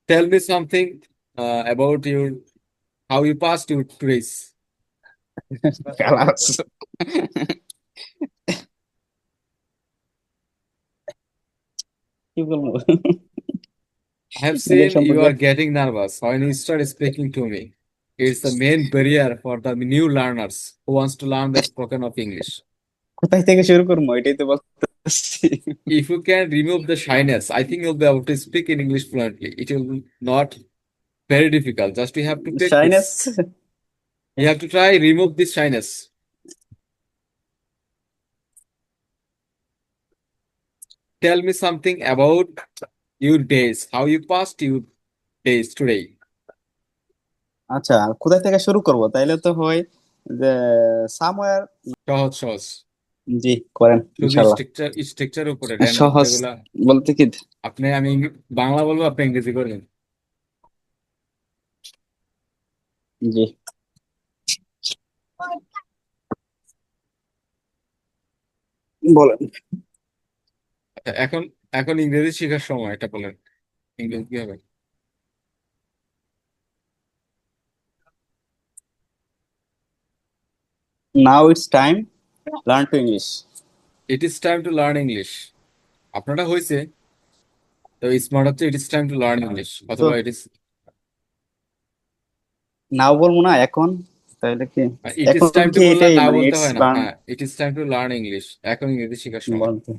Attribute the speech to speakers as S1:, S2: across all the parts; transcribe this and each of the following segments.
S1: Tell me something about your how you passed your quiz.
S2: খালাস। কি বলবো?
S1: I have
S2: নিজের
S1: seen you
S2: সম্পর্কে
S1: are getting nervous when you start speaking to me. It's the main barrier for the new learners who wants to learn the spoken of English.
S2: কোথায় থেকে শুরু করবো এটাই তো বলতেছি।
S1: If you can remove the shyness, I think you'll be able to speak in English fluently. It will not very difficult. Just you have to
S2: shyness.
S1: practice. You have to try remove this shyness. Tell me something about your days. How you passed your days today.
S2: আচ্ছা, কোথায় থেকে শুরু করব? তাইলে তো হয় যে somewhere.
S1: সহজ সহজ
S2: জি, করেন
S1: শুধু
S2: ইনশাল্লাহ।
S1: স্ট্রাকচার উপরে র্যান্ডম
S2: সহজ
S1: যেগুলা
S2: বলতে কি?
S1: আমি বাংলা বলবো, আপনি ইংরেজি করবেন।
S2: জি, বলেন।
S1: আচ্ছা, এখন এখন ইংরেজি শেখার সময়, এটা বলেন ইংরেজি কি হবে।
S2: Now it's time learn to English.
S1: It is time to learn English. আপনারটা হয়েছে, তো স্মার্ট হচ্ছে it is time to learn English,
S2: তো
S1: অথবা ইট ইজ
S2: নাও বলবো না এখন? তাইলে কি
S1: ইট ইজ
S2: এখন
S1: টাইম টু
S2: কি
S1: বললে
S2: এটাই
S1: না
S2: মানে
S1: বলতে
S2: ইটস
S1: হয় না,
S2: লার্ন
S1: হ্যাঁ it is time to learn English, এখন ইংরেজি শেখার সময়।
S2: বলতে?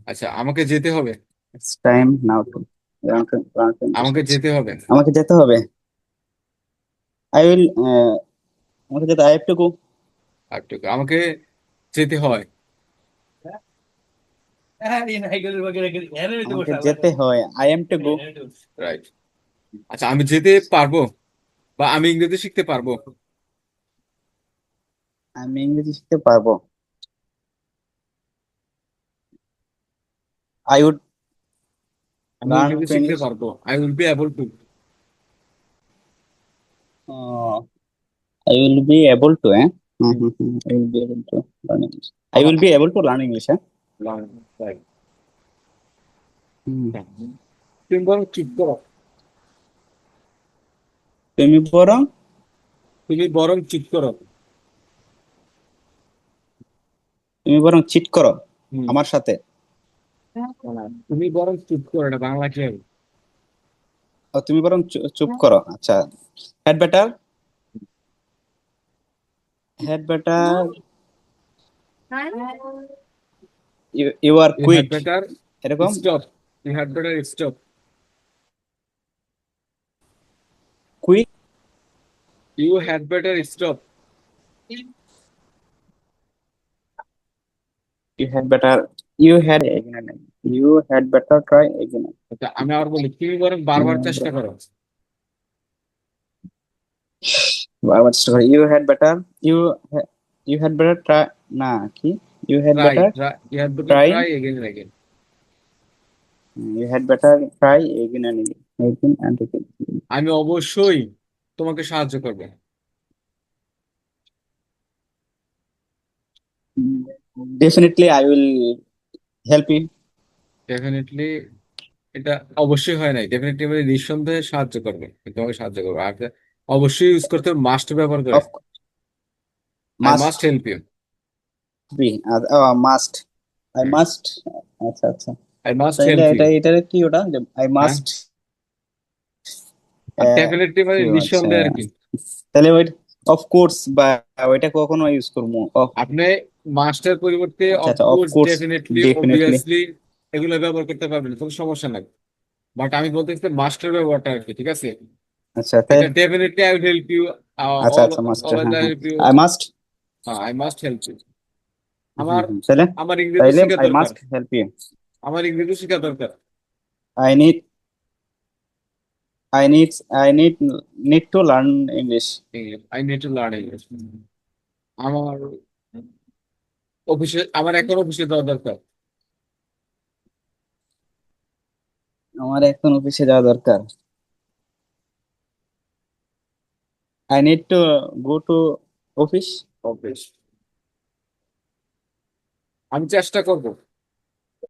S1: আচ্ছা, আমাকে যেতে হবে।
S2: It's time now to learn to English.
S1: আমাকে যেতে হবে।
S2: আমাকে যেতে হবে। আই উইল, আমাকে যেতে, আই হ্যাভ টু গো।
S1: আর আমাকে যেতে হয়।
S2: আমাকে যেতে হয়, I am to go.
S1: Right. আচ্ছা, আমি যেতে পারবো বা আমি ইংরেজি শিখতে পারবো।
S2: আমি ইংরেজি শিখতে পারবো। আই উড
S1: আমি
S2: লার্ন
S1: ইংরেজি
S2: টু
S1: শিখতে
S2: ইংলিশ।
S1: পারবো, I will be able to.
S2: I will be able to, হ্যাঁ। I will be able to learn English. I will be able to learn English, হ্যাঁ। হুম।
S1: তুমি বরং চুপ করো।
S2: তুমি বরং
S1: তুমি বরং চুপ করো।
S2: তুমি বরং চিট করো
S1: হুম।
S2: আমার সাথে।
S1: তুমি বরং চুপ করো, এটা বাংলা কি হবে?
S2: ও, তুমি বরং চুপ করো, আচ্ছা। Had better, had better, you are
S1: you had
S2: quit,
S1: better
S2: এরকম।
S1: Stop. You had better stop.
S2: Quit.
S1: You had better stop.
S2: You had better, you had better try again.
S1: আচ্ছা, আমি আবার বলি, তুমি বরং বারবার চেষ্টা করো।
S2: বারবার চেষ্টা করি। You you had better try, না কি, you had
S1: try
S2: better
S1: try you had better
S2: try,
S1: try again again.
S2: You had better try again and again and again.
S1: আমি অবশ্যই তোমাকে সাহায্য করবো।
S2: Definitely I will help you.
S1: Definitely, এটা অবশ্যই হয় নাই, ডেফিনেটলি মানে নিঃসন্দেহে সাহায্য করবে, তোমাকে সাহায্য করবে। আর অবশ্যই ইউজ করতে মাস্ট ব্যবহার করে।
S2: Of
S1: I
S2: must
S1: must help you.
S2: Be, must, I must. আচ্ছা আচ্ছা।
S1: আই মাস্ট
S2: তাইলে
S1: হেল্প ইউ।
S2: এটা কি ওটা, আই
S1: হ্যাঁ,
S2: মাস্ট।
S1: আর ডেফিনেটলি মানে
S2: কি আচ্ছা,
S1: নিঃসন্দেহে আর কি।
S2: তাহলে ওই অফ কোর্স বা ওইটা কখনো ইউজ করবো?
S1: আপনি মাস্টের পরিবর্তে
S2: আচ্ছা
S1: অফ
S2: আচ্ছা, of
S1: course,
S2: course,
S1: definitely,
S2: definitely.
S1: Obviously এগুলো ব্যবহার করতে পারবেন, কোনো সমস্যা নাই। বাট আমি বলতে চাচ্ছি মাস্টের ব্যবহারটা আর কি, ঠিক আছে।
S2: আচ্ছা তাই।
S1: এটা definitely I will help you,
S2: আচ্ছা
S1: অল
S2: আচ্ছা, মাস্ট,
S1: অলওয়েজ
S2: হ্যাঁ
S1: আই
S2: হ্যাঁ।
S1: Help you.
S2: I must.
S1: I must help you. আমার
S2: তাহলে
S1: আমার ইংরেজি
S2: তাইলে
S1: শেখা
S2: আই
S1: দরকার।
S2: Must help you.
S1: আমার ইংরেজি শেখা দরকার।
S2: I need, I need, I need, need to learn English.
S1: English, I need to learn English. আমার আমার এখন অফিসে যাওয়া দরকার।
S2: আমার এখন অফিসে যাওয়া দরকার। I need to go to office.
S1: Office, আমি চেষ্টা করব।